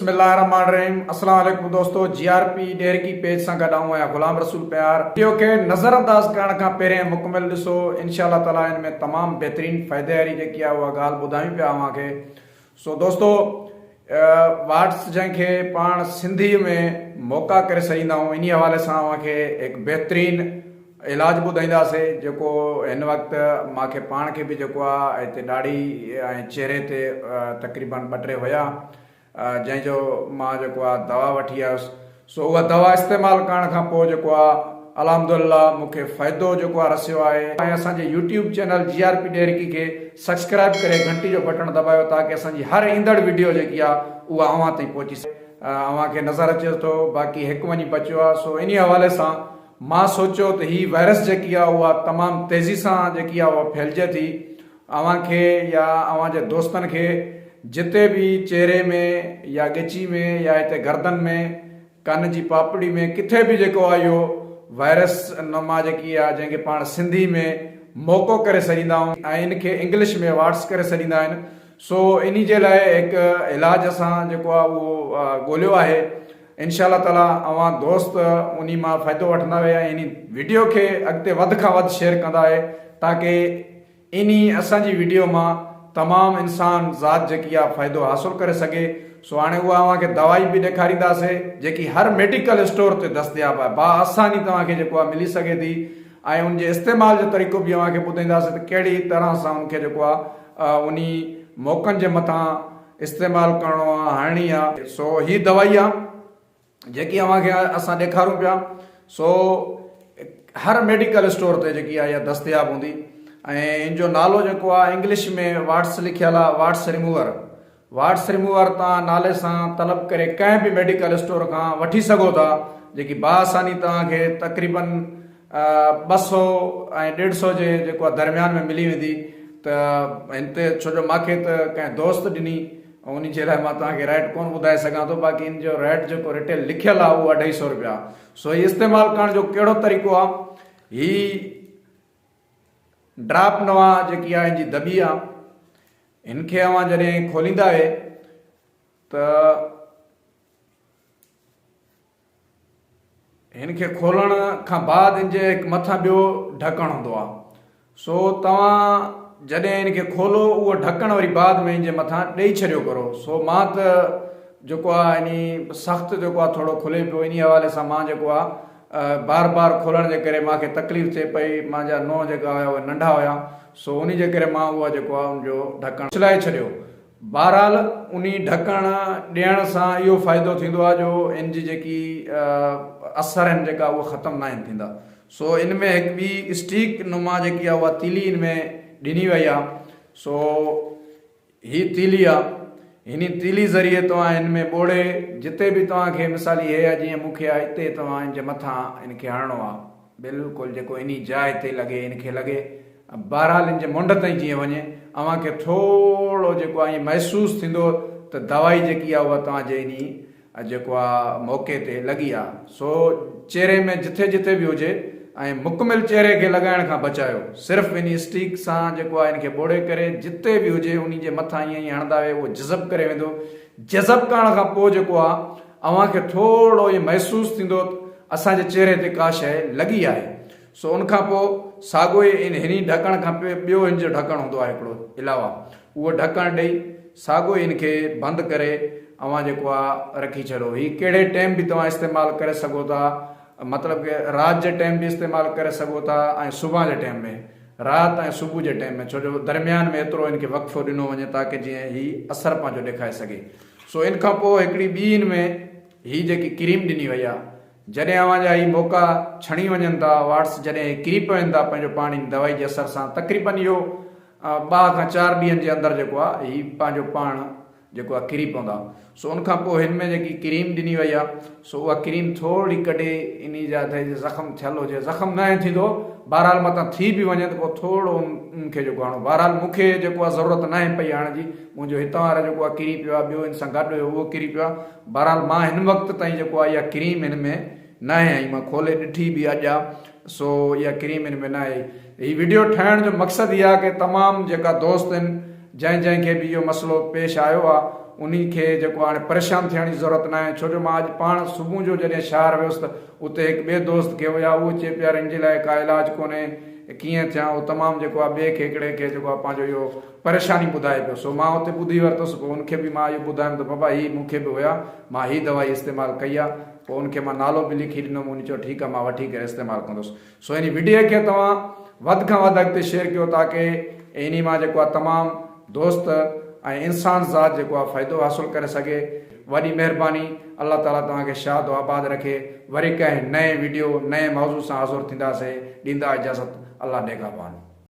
बिस्मिल्लाहिर्रहमानिर्रहीम। अस्सलाम वालेकुम दोस्तों, जीआरपी डेयर की पेज सां गॾु आहियां गुलाम रसूल प्यार। वीडियो खे नज़रअंदाज़ करण खां पहिरियों मुकमिल ॾिसो, इंशाअल्लाह ताला इन में तमामु बहितरीन फ़ाइदे वारी जेकी आहे उहा ॻाल्हि ॿुधायूं पिया अव्हांखे। सो दोस्तों, वाट्स जंहिंखे पाण सिंधीअ में मौक़ा करे सघंदा आहियूं, इन हवाले सां अव्हांखे हिकु बहितरीन इलाज ॿुधाईंदासीं जेको हिन वक़्तु मूंखे पाण खे बि जेको आहे हिते ॾाढी ऐं चेहरे ते तक़रीबन 2-3 हुया, जंहिंजो मां जेको आहे दवा वठी आयुसि। सो उहा दवा इस्तेमालु करण खां पोइ जेको आहे अल्हम्दुलिल्लाह मूंखे फ़ाइदो जेको आहे रसियो आहे। ऐं असांजे यूट्यूब चैनल जीआरपी डेयरी खे सब्सक्राइब करे घंटी जो बटन दबायो ताकि असांजी हर ईंदड़ वीडियो जेकी आहे उहा अव्हां ताईं पहुची सघे। अव्हांखे नज़र अचे थो, बाक़ी हिकु वञी बचियो आहे। सो इन हवाले सां मां सोचियो त ही वायरस जेकी आहे उहा तमामु तेज़ी सां जेकी आहे उहा फैलिजे थी। अव्हांखे या अव्हांजे दोस्तनि खे जिते भी चेहरे में या गिची में या हिते गर्दन में कन जी पापड़ी में किथे भी जेको आहे इहो वायरस नमा जेकी आहे जंहिंखे पाण सिंधी में मौक़ो करे सघंदा आहियूं ऐं इनखे इंग्लिश में वाट्स करे सघंदा आहिनि। सो इन जे लाइ हिकु इलाज असां जेको आहे उहो ॻोल्हियो आहे। इंशाअल्लाह ताला अव्हां दोस्त उन मां फ़ाइदो वठंदा ऐं इन वीडियो खे अॻिते वधि खां वधि शेयर कंदा आहे ताकि इन असांजी वीडियो मां तमामु इंसान ज़ात जेकी आहे फ़ाइदो हासिलु करे सघे। सो हाणे उहा अव्हांखे दवाई बि ॾेखारींदासीं जेकी हर मेडिकल स्टोर ते दस्तयाब आहे, बाआसानी तव्हांखे जेको आहे मिली सघे थी। ऐं उनजे इस्तेमाल जो तरीक़ो बि अव्हांखे ॿुधाईंदासीं त कहिड़ी तरह सां उनखे जेको आहे उन मौक़नि जे मथां इस्तेमालु करिणो आहे, हणणी आहे। सो ही दवाई आहे जेकी अव्हांखे असां ॾेखारूं पिया। सो हर मेडिकल स्टोर ते जेकी आहे इहा दस्तयाब हूंदी ऐं इन जो नालो जेको आहे इंग्लिश में वाट्स लिखियलु आहे, वाट्स रिमूवर। वाट्स रिमूवर तव्हां नाले सां तलब करे कंहिं बि मेडिकल स्टोर खां वठी सघो था, जेकी बाआसानी तव्हांखे तक़रीबन 200 ऐं 150 जे जेको आहे दरमियान में मिली वेंदी। त हिन ते छो जो मूंखे त कंहिं दोस्त ॾिनी, उन जे लाइ मां तव्हांखे रेट कोन ॿुधाए सघां थो, बाक़ी इन जो रेट जेको रिटेल लिखियलु आहे उहो 250 रुपया। सो हीउ इस्तेमालु करण जो कहिड़ो तरीक़ो आहे, ही ड्राप नवा जेकी आहे हिनजी दॿी आहे, हिनखे अव्हां जॾहिं खोलींदा त हिनखे खोलण खां बाद हिनजे हिकु मथां ॿियो ढकणु हूंदो आहे। सो तव्हां जॾहिं हिनखे खोलो उहो ढकणु वरी बाद में हिनजे मथां ॾेई छॾियो करो। सो मां त जेको आहे इन सख़्तु जेको आहे थोरो खुले पियो, इन हवाले सां मां जेको आहे बार बार खोलण जे करे मूंखे तकलीफ़ थिए पई, मुंहिंजा नंहुं जेका हुया उहे नंढा हुया। सो उन जे करे मां उहा जेको आहे उनजो ढकणु छिलाए छॾियो। बहरहाल उन ढकणु ॾियण सां इहो फ़ाइदो थींदो आहे जो इन जी जेकी असर आहिनि जेका उहा ख़तमु न आहिनि थींदा। सो इन में हिकु ॿी स्टिक नुमा जेकी आहे उहा तीली इन में ॾिनी वई आहे। सो ही तीली आहे, हिन तीली ज़रिए तव्हां हिन में ॿोड़े जिते बि तव्हांखे मिसाली हे आहे जीअं मूंखे आहे हिते तव्हां हिन जे मथां हिनखे हणणो आहे, बिल्कुलु जेको इन जाइ ते लॻे हिनखे लॻे। बहरहाल हिन जे मुंड ताईं जीअं वञे अव्हांखे थोरो जेको आहे ईअं महसूसु थींदो त दवाई जेकी आहे उहा तव्हांजे इन जेको आहे मौक़े ते लॻी आहे। सो चेहरे में जिथे जिथे बि हुजे ऐं मुकमिल चेहरे खे लॻाइण खां बचायो, सिर्फ़ु इन स्टिक सां जेको आहे हिनखे ॿोड़े करे जिते बि हुजे उन जे मथां ईअं ई हणंदा वे उहो जज़ब करे वेंदो। जज़ब करण खां पोइ जेको आहे अव्हांखे थोरो इहो महसूसु थींदो असांजे चेहरे ते का शइ लॻी आहे। सो उनखां पोइ साॻियो ई हिन ढकण खां ॿियो हिन जो ढकणु हूंदो आहे हिकिड़ो इलावा, उहो ढकणु ॾेई साॻियो ई हिनखे बंदि करे अव्हां जेको आहे रखी छॾो। हीउ कहिड़े टाइम बि तव्हां इस्तेमालु करे सघो था, मतिलबु कि राति जे टाइम बि इस्तेमालु करे सघो था ऐं सुबुह जे टाइम में, राति ऐं सुबुह जे टाइम में, छो जो दरमियान में एतिरो हिनखे वक़फ़ो ॾिनो वञे ताकि जीअं हीउ असरु पंहिंजो ॾेखारे सघे। सो इन खां पोइ हिकिड़ी ॿी हिन में हीअ जेकी क्रीम ॾिनी वई आहे, जॾहिं अव्हांजा ही मौक़ा छणी वञनि था, वाट्स जॾहिं किरी पवनि था पंहिंजो पाणी दवाई जे असर सां, तक़रीबन इहो 2 खां 4 ॾींहंनि जे अंदरि जेको आहे हीउ पंहिंजो पाण जेको आहे किरी पवंदा। सो उनखां पोइ हिन में जेकी क्रीम ॾिनी वई आहे, सो उहा क्रीम थोरी कढे इन जा ज़ख़म थियल हुजे, ज़ख़म न थींदो, बहरहाल मथां थी बि वञे त पोइ थोरो उनखे जेको हणो। बहरहाल मूंखे जेको आहे ज़रूरत न आहे पई हणण जी, मुंहिंजो हितां वारो जेको आहे किरी पियो आहे, ॿियो हिन सां गॾु हुयो उहो किरी पियो आहे। बहरहाल मां हिन वक़्त ताईं जेको आहे इहा क्रीम हिन में न आहे, मां खोले ॾिठी बि अॼु आहे। सो इहा क्रीम हिन में न आहे। हीअ वीडियो ठाहिण जो मक़सदु इहा आहे कि तमामु जेका दोस्त आहिनि जंहिंखे बि इहो मसइलो पेश आयो आहे उन खे जेको हाणे परेशान थियण जी ज़रूरत न आहे। छो जो मां अॼु पाण सुबुह जो जॾहिं शहर वियुसि त उते हिकु ॿिए दोस्त खे हुया, उहो चए पिया इन जे लाइ का इलाजु कोन्हे, कीअं थियां। उहो तमामु जेको आहे ॿिए खे हिकिड़े खे जेको आहे पंहिंजो इहो परेशानी ॿुधाए पियो। सो मां उते ॿुधी वरितुसि, पोइ उनखे बि मां इहो ॿुधायुमि त बाबा हीअ मूंखे बि हुया, मां हीअ दवाई इस्तेमालु कई आहे। पोइ उनखे मां नालो बि लिखी ॾिनमि, उन चयो ठीकु आहे मां वठी करे इस्तेमालु कंदुसि। सो इन वीडियो खे तव्हां वधि खां वधि अॻिते शेयर कयो ताकी इन मां जेको आहे तमामु दोस्त ऐं इंसान ज़ात जेको आहे फ़ाइदो हासिलु करे सघे। वॾी महिरबानी, अल्लाह ताला तव्हांखे शाद आबाद रखे। वरी कंहिं नए वीडियो नए मौज़ू सां हाज़िर थींदासीं। ॾींदा इजाज़त, अल्लाह निगहबान।